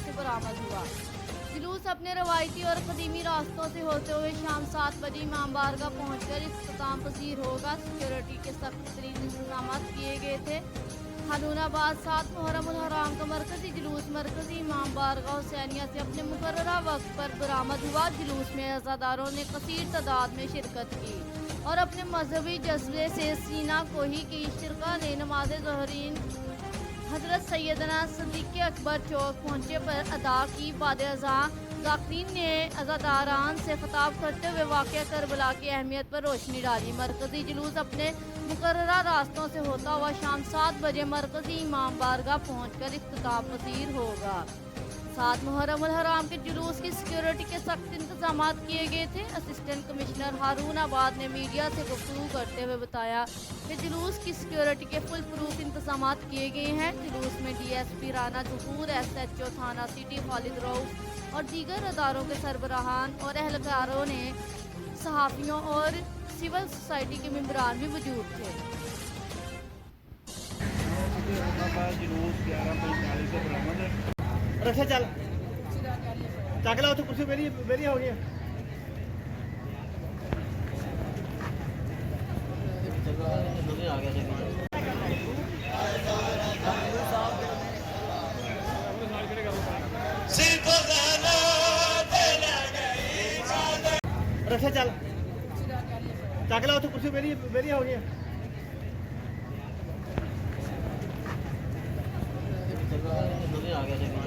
से बरामद हुआ। जुलूस अपने रवायती और कदीमी रास्तों से होते हुए शाम 7 बजे इमाम बारगाह पहुंचकर इख्तिताम पसीर होगा। सिक्योरिटी के सख्त तरीन इंतजाम किए गए थे। हानूनाबाद 7 मुहर्रम उल हराम का मरकजी जुलूस मरकजी इमाम बारगाह हुसैनिया से अपने मुकर्ररा वक्त पर बरामद हुआ। जुलूस में अज़ादारों ने कसीर तादाद में शिरकत की और अपने मजहबी जज्बे से सीना कोही की। शिरका ने नमाज ज़हरीन हजरत सैयदना सिद्दीक़ अकबर चौक पहुंचे पर अदा की। बाद अज़ां ज़ाकिरीन ने अज़ादारान से खिताब करते हुए वाक़या करबला की अहमियत पर रोशनी डाली। मरकज़ी जुलूस अपने मुकर्ररा रास्तों से होता हुआ शाम 7 बजे मरकज़ी इमाम बारगाह पहुंचकर इख्तिताम पसीर होगा। 7 मुहर्रम उल हराम के जुलूस की सिक्योरिटी के सख्त इंतजाम किए गए थे। असिस्टेंट कमिश्नर हारूनाबाद ने मीडिया से गुफ्तगू करते हुए बताया कि जुलूस की सिक्योरिटी के फुल प्रूफ इंतजाम किए गए हैं। जुलूस में DSP राना जहूर, SHO थाना सिटी खालिद रऊफ और दीगर अदारों के सरबराहान और एहलकारों ने सहाफ़ियों और सिविल सोसाइटी के मेंबरान भी मौजूद थे। जुलूस 11:45 से बरामद है। रक्षा चल चक ला उत्थे कुर्सी बेरी हो गई रक्षा चल चक ला उत्थे कुर्सी बेरी हो गई आ गया